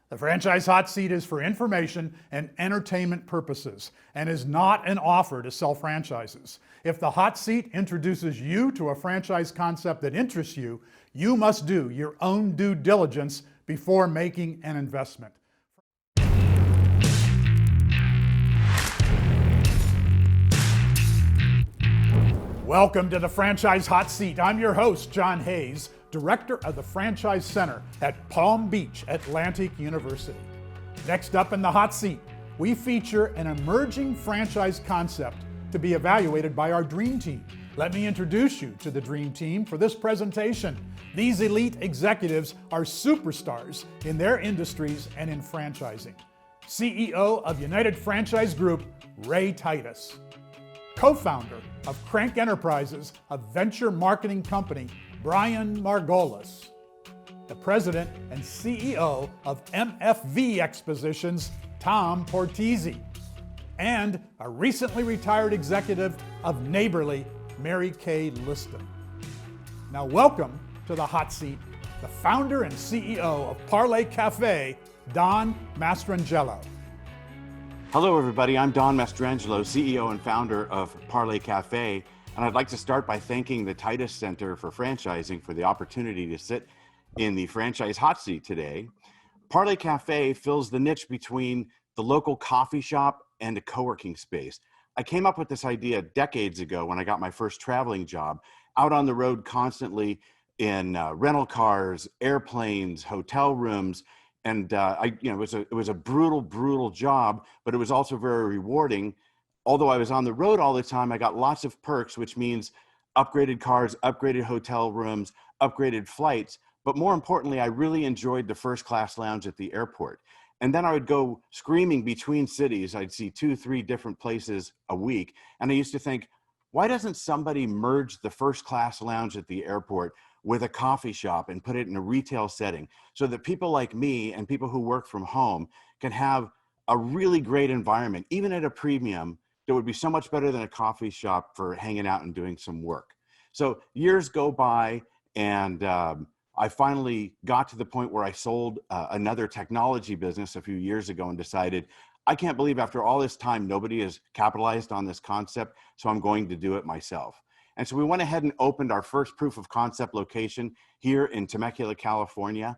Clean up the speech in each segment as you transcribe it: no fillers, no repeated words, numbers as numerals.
The franchise hot seat is for information and entertainment purposes and is not an offer to sell franchises. If the hot seat introduces you to a franchise concept that interests you, you must do your own due diligence before making an investment. Welcome to the Franchise Hot Seat. I'm your host, John Hayes, Director of the Franchise Center at Palm Beach Atlantic University. Next up in the hot seat, we feature an emerging franchise concept to be evaluated by our Dream Team. Let me introduce you to the Dream Team for this presentation. These elite executives are superstars in their industries and in franchising. CEO of United Franchise Group, Ray Titus. Co-founder of Crank Enterprises, a venture marketing company, Brian Margolis. The president and CEO of MFV Expositions, Tom Portese. And a recently retired executive of Neighborly, Mary Kay Liston. Now welcome to the hot seat, the founder and CEO of Parlay Café, Don Mastrangelo. Hello everybody, I'm Don Mastrangelo, CEO and founder of Parlay Cafe, and I'd like to start by thanking the Titus Center for Franchising for the opportunity to sit in the franchise hot seat today. Parlay Cafe fills the niche between the local coffee shop and a co-working space. I came up with this idea decades ago when I got my first traveling job, out on the road constantly in rental cars, airplanes, hotel rooms, and it was a brutal job, but it was also very rewarding. Although I was on the road all the time, I got lots of perks, which means upgraded cars, upgraded hotel rooms, upgraded flights. But more importantly, I really enjoyed the first class lounge at the airport. And then I would go screaming between cities. I'd see 2-3 different places a week. And I used to think, why doesn't somebody merge the first class lounge at the airport with a coffee shop and put it in a retail setting so that people like me and people who work from home can have a really great environment, even at a premium, that would be so much better than a coffee shop for hanging out and doing some work. So years go by, and I finally got to the point where I sold another technology business a few years ago and decided, I can't believe after all this time, nobody has capitalized on this concept, so I'm going to do it myself. And so we went ahead and opened our first proof of concept location here in Temecula, California.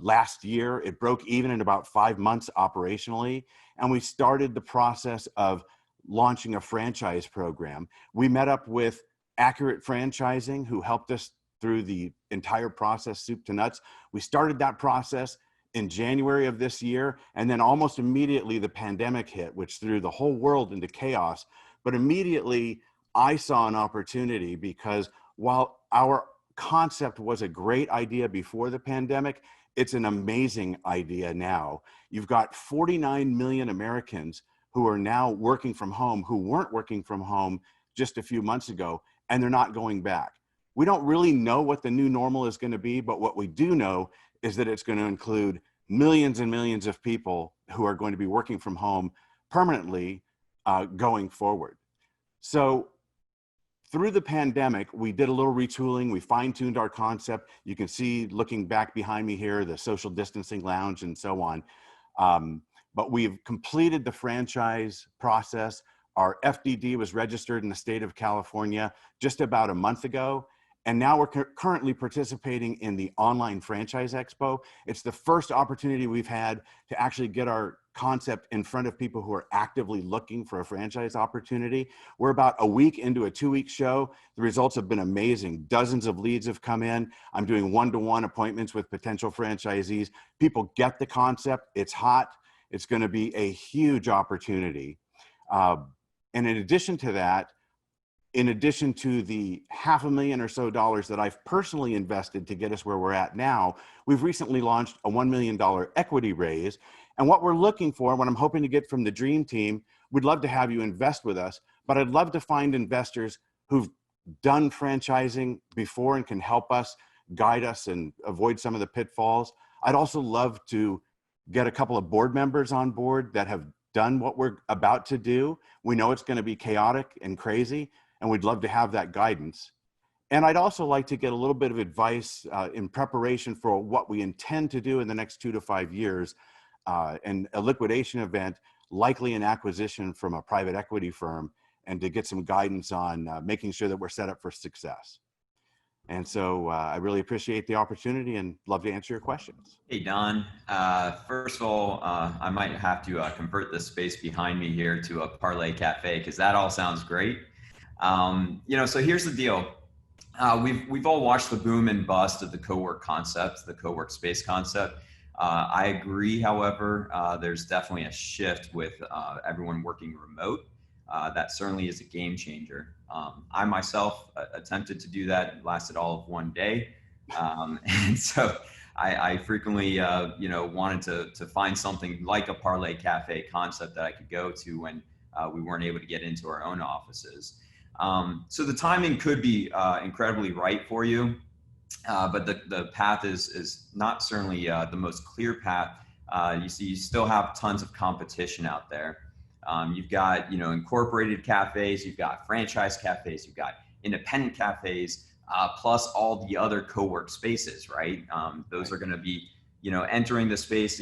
Last year, it broke even in about 5 months operationally, and we started the process of launching a franchise program. We met up with Accurate Franchising, who helped us through the entire process, soup to nuts. We started that process in January of this year, and then almost immediately the pandemic hit, which threw the whole world into chaos. But immediately I saw an opportunity, because while our concept was a great idea before the pandemic, it's an amazing idea now. You've got 49 million Americans who are now working from home, who weren't working from home just a few months ago, and they're not going back. We don't really know what the new normal is going to be, but what we do know is that it's going to include millions and millions of people who are going to be working from home permanently going forward. So through the pandemic, we did a little retooling. We fine-tuned our concept. You can see, looking back behind me here, the social distancing lounge and so on. But we've completed the franchise process. Our FDD was registered in the state of California just about a month ago. And now we're currently participating in the Online Franchise Expo. It's the first opportunity we've had to actually get our concept in front of people who are actively looking for a franchise opportunity. We're about a week into a 2-week show. The results have been amazing. Dozens of leads have come in. I'm doing one-to-one appointments with potential franchisees. People get the concept. It's hot. It's going to be a huge opportunity. And in addition to that, in addition to the $500,000 or so that I've personally invested to get us where we're at now, we've recently launched a $1 million equity raise. And what we're looking for, what I'm hoping to get from the Dream Team, we'd love to have you invest with us, but I'd love to find investors who've done franchising before and can help us, guide us, and avoid some of the pitfalls. I'd also love to get a couple of board members on board that have done what we're about to do. We know it's going to be chaotic and crazy, and we'd love to have that guidance. And I'd also like to get a little bit of advice in preparation for what we intend to do in the next 2 to 5 years, and a liquidation event, likely an acquisition from a private equity firm, and to get some guidance on making sure that we're set up for success. And so I really appreciate the opportunity and love to answer your questions. Hey, Don. First of all, I might have to convert the space behind me here to a Parlay Cafe, because that all sounds great. So here's the deal. We've all watched the boom and bust of the CoWork concept, the CoWork space concept. I agree, however, there's definitely a shift with everyone working remote. That certainly is a game changer. I myself attempted to do that. It lasted all of one day. And so I frequently, wanted to find something like a Parlay Cafe concept that I could go to when we weren't able to get into our own offices. So the timing could be incredibly right for you, but the path is not certainly the most clear path. You still have tons of competition out there. You've got, incorporated cafes, you've got franchise cafes, you've got independent cafes, plus all the other CoWork spaces, right? Those are going to be, entering the space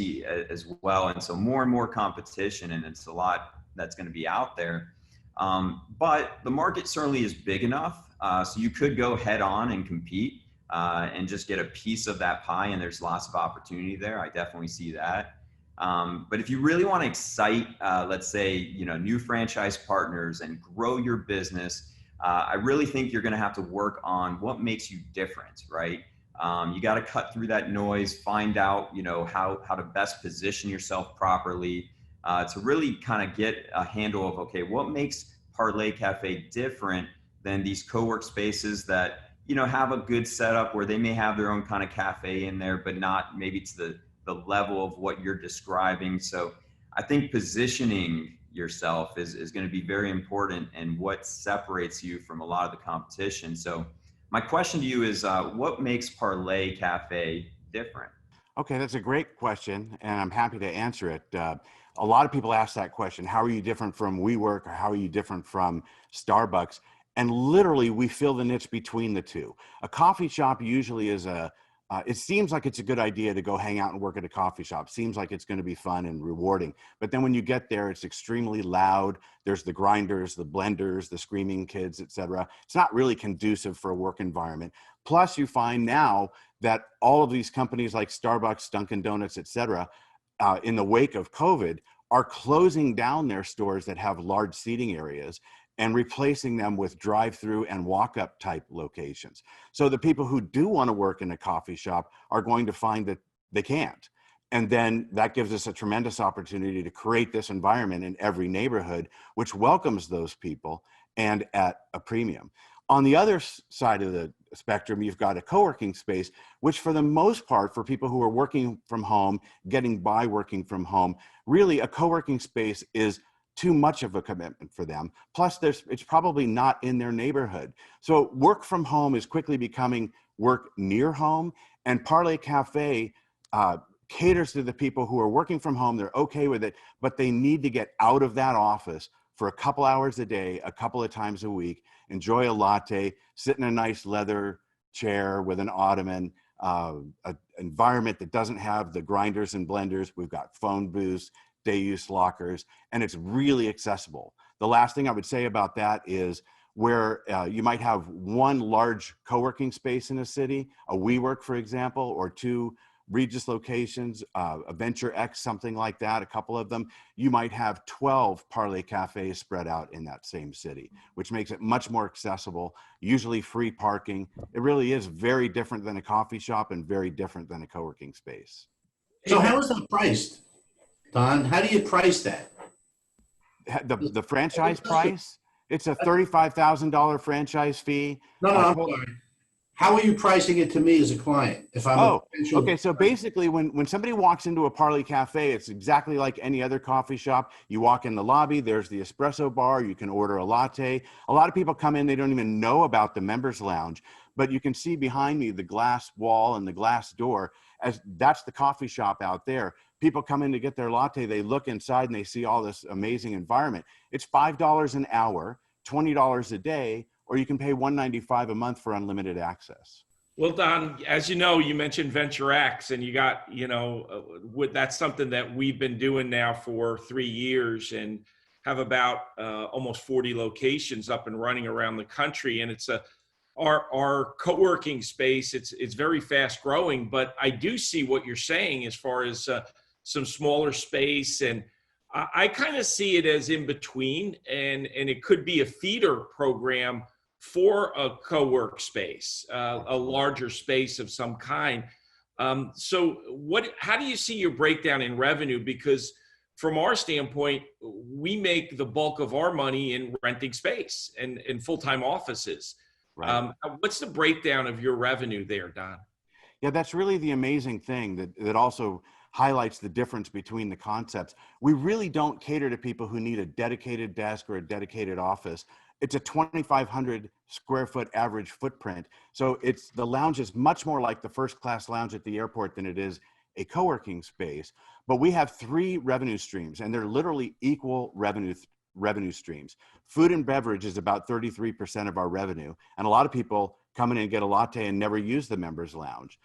as well. And so more and more competition, and it's a lot that's going to be out there. But the market certainly is big enough. So you could go head on and compete and just get a piece of that pie. And there's lots of opportunity there. I definitely see that. But if you really want to excite, let's say, new franchise partners and grow your business, I really think you're going to have to work on what makes you different, right? You got to cut through that noise, find out, how to best position yourself properly, to really kind of get a handle of, okay, what makes Parlay Cafe different than these CoWork spaces that, have a good setup where they may have their own kind of cafe in there, but not maybe to the level of what you're describing. So I think positioning yourself is going to be very important, and what separates you from a lot of the competition. So my question to you is, what makes Parlay Cafe different? Okay, that's a great question, and I'm happy to answer it. A lot of people ask that question: how are you different from WeWork, or how are you different from Starbucks? And literally, we fill the niche between the two. A coffee shop usually is it seems like it's a good idea to go hang out and work at a coffee shop. Seems like it's going to be fun and rewarding. But then when you get there, it's extremely loud. There's the grinders, the blenders, the screaming kids, etc. It's not really conducive for a work environment. Plus, you find now that all of these companies like Starbucks, Dunkin' Donuts, etc., in the wake of COVID, are closing down their stores that have large seating areas and replacing them with drive-through and walk-up type locations. So the people who do want to work in a coffee shop are going to find that they can't. And then that gives us a tremendous opportunity to create this environment in every neighborhood, which welcomes those people and at a premium. On the other side of the spectrum, you've got a co-working space, which for the most part, for people who are working from home, getting by working from home, really a co-working space is too much of a commitment for them. Plus, it's probably not in their neighborhood. So work from home is quickly becoming work near home, and Parlay Cafe caters to the people who are working from home. They're okay with it, but they need to get out of that office for a couple hours a day, a couple of times a week, enjoy a latte, sit in a nice leather chair with an ottoman, an environment that doesn't have the grinders and blenders. We've got phone booths, day use lockers, and it's really accessible. The last thing I would say about that is where you might have one large co-working space in a city, a WeWork, for example, or two Regis locations, a Venturex, something like that, a couple of them, you might have 12 Parlay Cafes spread out in that same city, which makes it much more accessible, usually free parking. It really is very different than a coffee shop and very different than a co-working space. So how is that priced, Don? How do you price that? The franchise price? It's a $35,000 franchise fee. No, I'm sorry. How are you pricing it to me as a client? If I'm okay. So basically, when somebody walks into a Parlay Cafe, it's exactly like any other coffee shop. You walk in the lobby, there's the espresso bar, you can order a latte. A lot of people come in, they don't even know about the members lounge, but you can see behind me the glass wall and the glass door, as that's the coffee shop out there. People come in to get their latte, they look inside and they see all this amazing environment. It's $5 an hour, $20 a day, or you can pay $195 a month for unlimited access. Well, Don, as you know, you mentioned Venturex, and you got, that's something that we've been doing now for 3 years and have about almost 40 locations up and running around the country. And it's our co-working space. It's very fast growing, but I do see what you're saying as far as some smaller space, and I kind of see it as in between, and it could be a feeder program for a co-work space, a larger space of some kind. So how do you see your breakdown in revenue? Because from our standpoint, we make the bulk of our money in renting space and in full-time offices. Right. What's the breakdown of your revenue there, Don? Yeah, that's really the amazing thing that also highlights the difference between the concepts. We really don't cater to people who need a dedicated desk or a dedicated office. It's a 2,500 square foot average footprint. So the lounge is much more like the first class lounge at the airport than it is a co-working space. But we have 3 revenue streams, and they're literally equal revenue streams. Food and beverage is about 33% of our revenue. And a lot of people come in and get a latte and never use the members lounge.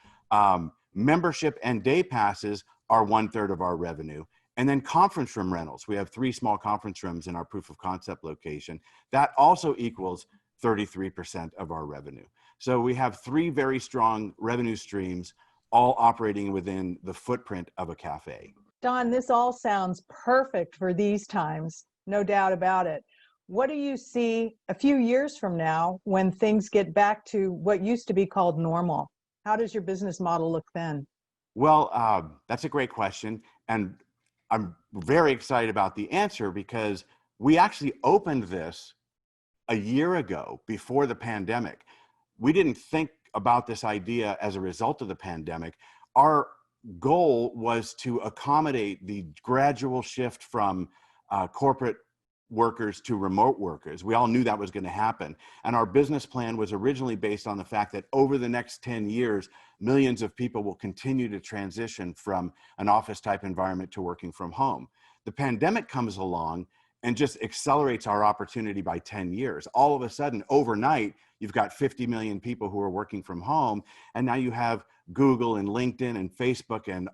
Membership and day passes are 1/3 of our revenue. And then conference room rentals. We have 3 small conference rooms in our proof of concept location. That also equals 33% of our revenue. So we have 3 very strong revenue streams, all operating within the footprint of a cafe. Don, this all sounds perfect for these times, no doubt about it. What do you see a few years from now when things get back to what used to be called normal? How does your business model look then? Well, that's a great question. And I'm very excited about the answer because we actually opened this a year ago before the pandemic. We didn't think about this idea as a result of the pandemic. Our goal was to accommodate the gradual shift from corporate workers to remote workers. We all knew that was going to happen. And our business plan was originally based on the fact that over the next 10 years, millions of people will continue to transition from an office type environment to working from home. The pandemic comes along and just accelerates our opportunity by 10 years. All of a sudden, overnight, you've got 50 million people who are working from home. And now you have Google and LinkedIn and Facebook and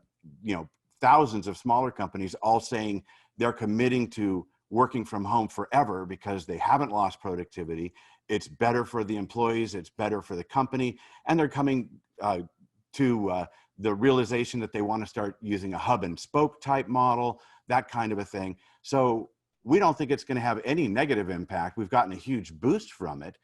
thousands of smaller companies all saying they're committing to working from home forever because they haven't lost productivity. It's better for the employees, it's better for the company, and they're coming to the realization that they want to start using a hub and spoke type model, that kind of a thing. So we don't think it's going to have any negative impact. We've gotten a huge boost from it.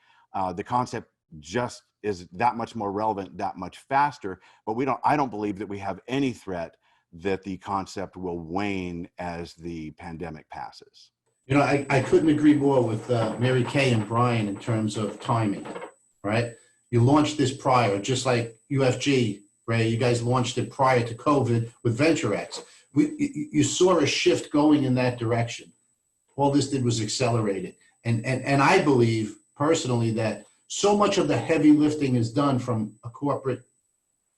The concept just is that much more relevant, that much faster, but I don't believe that we have any threat that the concept will wane as the pandemic passes. I couldn't agree more with Mary Kay and Brian in terms of timing, right? You launched this prior, just like UFG, Ray, you guys launched it prior to COVID with Venturex. You saw a shift going in that direction. All this did was accelerate it. And I believe personally that so much of the heavy lifting is done from a corporate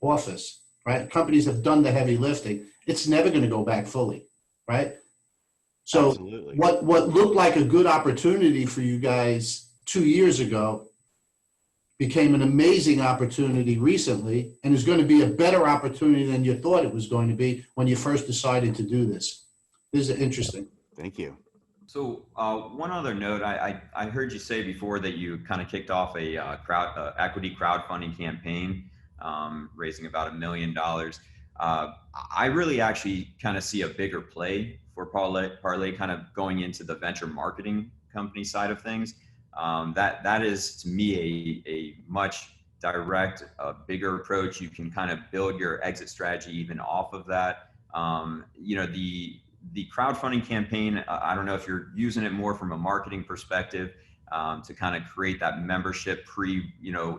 office, right? Companies have done the heavy lifting. It's never going to go back fully, right? So Absolutely. what looked like a good opportunity for you guys 2 years ago became an amazing opportunity recently, and is going to be a better opportunity than you thought it was going to be when you first decided to do this. This is interesting. Thank you. So one other note, I heard you say before that you kind of kicked off a equity crowdfunding campaign, raising about $1 million. I really actually kind of see a bigger play for Parlay kind of going into the venture marketing company side of things. That is, to me, a much direct, bigger approach. You can kind of build your exit strategy even off of that. The crowdfunding campaign, I don't know if you're using it more from a marketing perspective to kind of create that membership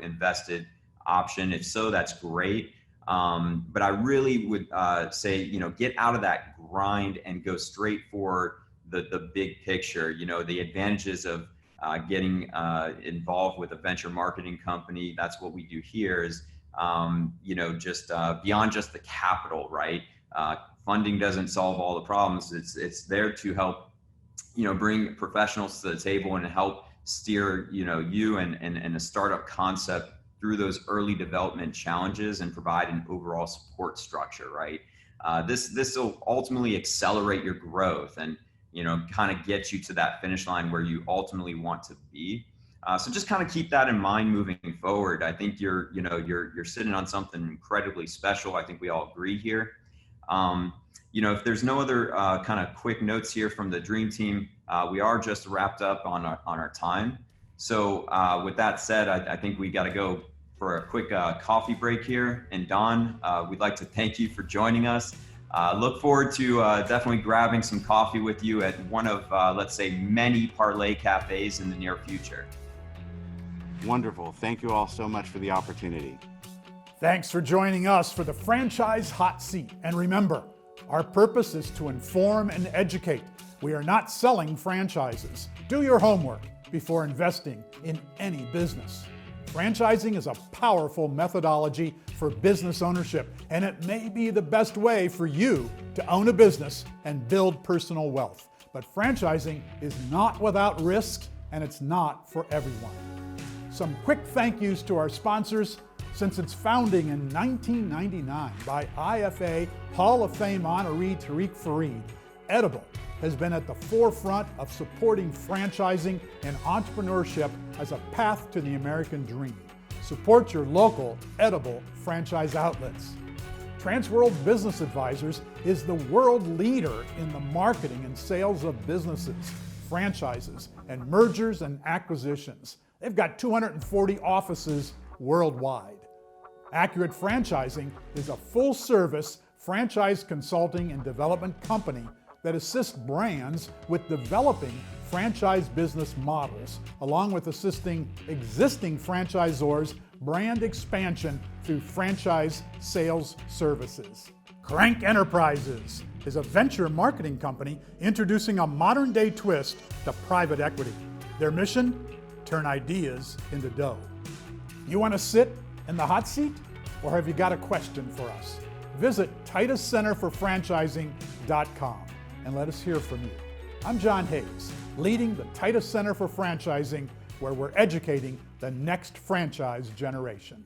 invested option. If so, that's great. But I really would say, get out of that grind and go straight for the big picture. The advantages of getting involved with a venture marketing company. That's what we do here is, just beyond just the capital, right? Funding doesn't solve all the problems. It's there to help, bring professionals to the table and help steer, you and a startup concept through those early development challenges and provide an overall support structure, right? This will ultimately accelerate your growth and, kind of get you to that finish line where you ultimately want to be. So just kind of keep that in mind moving forward. I think you're sitting on something incredibly special. I think we all agree here. If there's no other kind of quick notes here from the Dream Team, we are just wrapped up on our time. So with that said, I think we got to go for a quick coffee break here. And Don, we'd like to thank you for joining us. Look forward to definitely grabbing some coffee with you at one of, let's say, many Parlay Cafes in the near future. Wonderful. Thank you all so much for the opportunity. Thanks for joining us for the Franchise Hot Seat. And remember, our purpose is to inform and educate. We are not selling franchises. Do your homework before investing in any business. Franchising is a powerful methodology for business ownership, and it may be the best way for you to own a business and build personal wealth. But franchising is not without risk, and it's not for everyone. Some quick thank yous to our sponsors. Since its founding in 1999 by IFA Hall of Fame honoree Tariq Farid, Edible has been at the forefront of supporting franchising and entrepreneurship as a path to the American dream. Support your local Edible franchise outlets. Transworld Business Advisors is the world leader in the marketing and sales of businesses, franchises, and mergers and acquisitions. They've got 240 offices worldwide. Accurate Franchising is a full-service franchise consulting and development company that assists brands with developing franchise business models, along with assisting existing franchisors' brand expansion through franchise sales services. Crank Enterprises is a venture marketing company introducing a modern-day twist to private equity. Their mission? Turn ideas into dough. You want to sit in the hot seat? Or have you got a question for us? Visit TitusCenterForFranchising.com and let us hear from you. I'm John Hayes, leading the Titus Center for Franchising, where we're educating the next franchise generation.